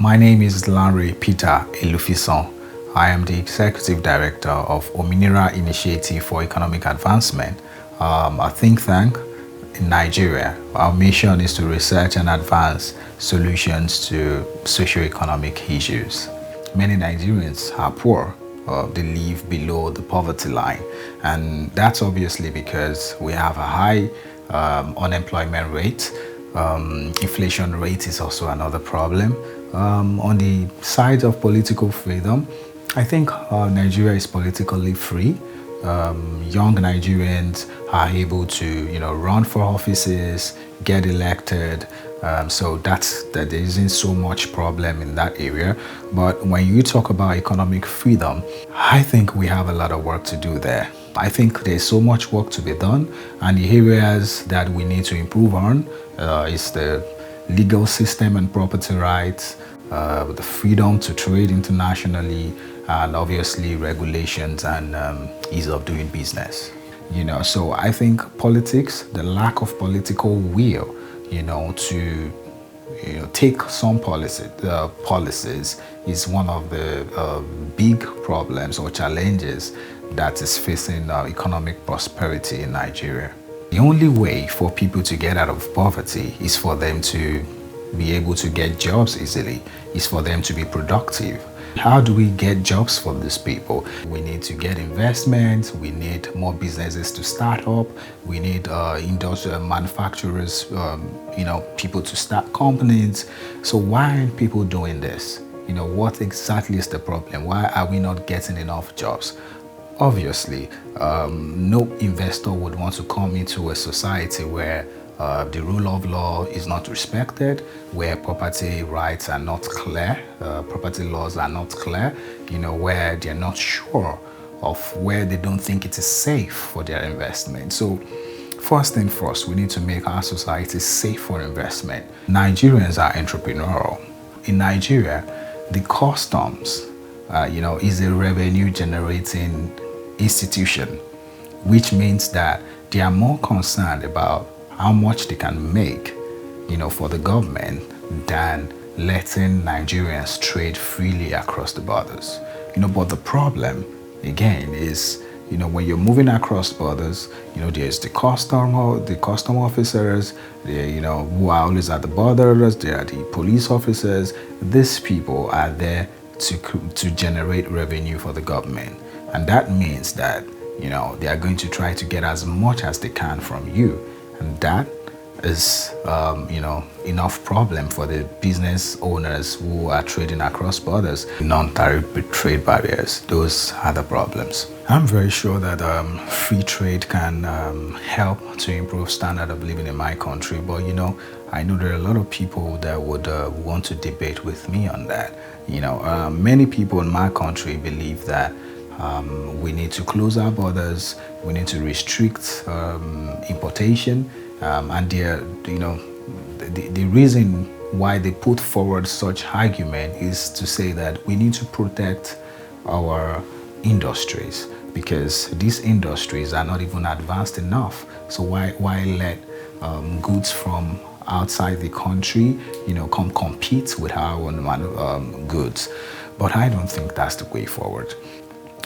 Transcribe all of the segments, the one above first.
My name is Lanre Peter Elufisan. I am the Executive Director of Ominira Initiative for Economic Advancement, a think tank in Nigeria. Our mission is to research and advance solutions to socio-economic issues. Many Nigerians are poor. They live below the poverty line, and that's obviously because we have a high unemployment rate. Inflation rate is also another problem. On the side of political freedom, I think Nigeria is politically free. Young Nigerians are able to, run for offices, get elected. So there isn't so much problem in that area. But when you talk about economic freedom, I think we have a lot of work to do there. I think there's so much work to be done, and the areas that we need to improve on is the legal system and property rights, the freedom to trade internationally, and obviously regulations and ease of doing business. So I think politics, the lack of political will, to take some policies is one of the big problems or challenges that is facing economic prosperity in Nigeria. The only way for people to get out of poverty is for them to be able to get jobs easily, is for them to be productive. How do we get jobs for these people? We need to get investments, we need more businesses to start up, we need industrial manufacturers, people to start companies. So why aren't people doing this? What exactly is the problem? Why are we not getting enough jobs? Obviously, no investor would want to come into a society where the rule of law is not respected, where property rights are not clear, property laws are not clear, where they're not sure of where they don't think it is safe for their investment. So first thing first, we need to make our society safe for investment. Nigerians are entrepreneurial. In Nigeria, the customs, is a revenue generating institution, which means that they are more concerned about how much they can make, for the government than letting Nigerians trade freely across the borders. But the problem, again, is, when you're moving across borders, there's the custom officers, who are always at the borders, there are the police officers. These people are there to generate revenue for the government. And that means that, they are going to try to get as much as they can from you. And that is, enough problem for the business owners who are trading across borders. Non-tariff trade barriers, those are the problems. I'm very sure that free trade can help to improve standard of living in my country. But, I know there are a lot of people that would want to debate with me on that. Many people in my country believe that we need to close our borders, we need to restrict importation, and the reason why they put forward such argument is to say that we need to protect our industries, because these industries are not even advanced enough. So why let goods from outside the country, come compete with our own goods? But I don't think that's the way forward.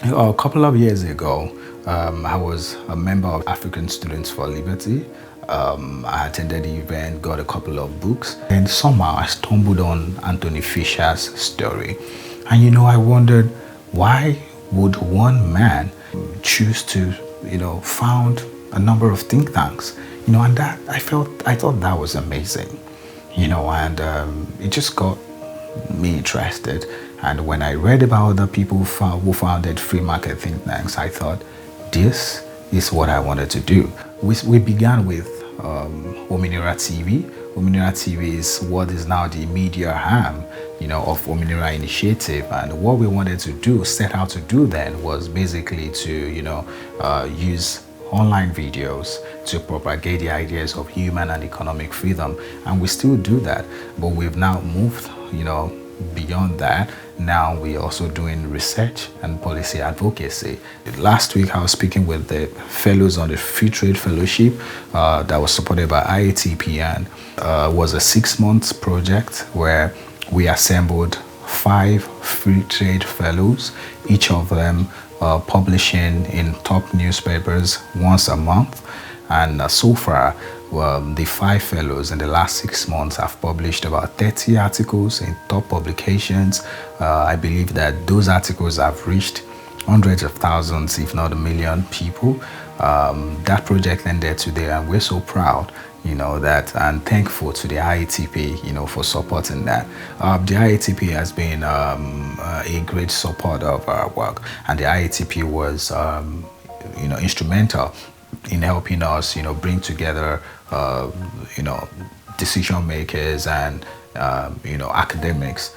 A couple of years ago, I was a member of African Students for Liberty. I attended the event, got a couple of books, and somehow I stumbled on Anthony Fisher's story. And I wondered, why would one man choose to, found a number of think tanks? And that I thought that was amazing, and it just got me interested. And when I read about other people who founded free market think tanks, I thought, this is what I wanted to do. We began with Ominira TV. Ominira TV is what is now the media arm, of Ominira Initiative. And what we wanted to set out to do then was basically to, use online videos to propagate the ideas of human and economic freedom. And we still do that, but we've now moved, beyond that. Now we're also doing research and policy advocacy. Last week I was speaking with the fellows on the Free Trade Fellowship that was supported by IATP, and was a 6-month project where we assembled 5 free trade fellows, each of them publishing in top newspapers once a month. And so far, the 5 fellows in the last 6 months have published about 30 articles in top publications. I believe that those articles have reached hundreds of thousands, if not a million people. That project ended today, and we're so proud, that, and thankful to the IATP, for supporting that. The IATP has been a great support of our work, and the IATP was, instrumental in helping us, bring together, decision makers and, academics,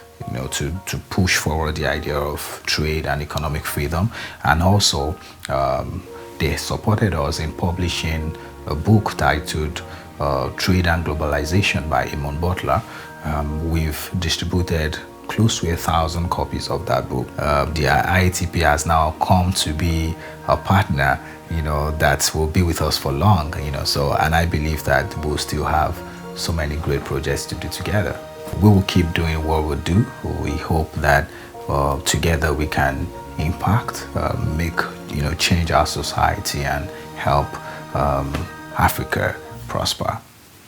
to push forward the idea of trade and economic freedom. And also, they supported us in publishing a book titled Trade and Globalization by Eamon Butler. We've distributed close to 1,000 copies of that book. The IATP has now come to be a partner, that will be with us for long, and I believe that we'll still have so many great projects to do together. We will keep doing what we do. We hope that together we can impact, make, change our society and help Africa prosper.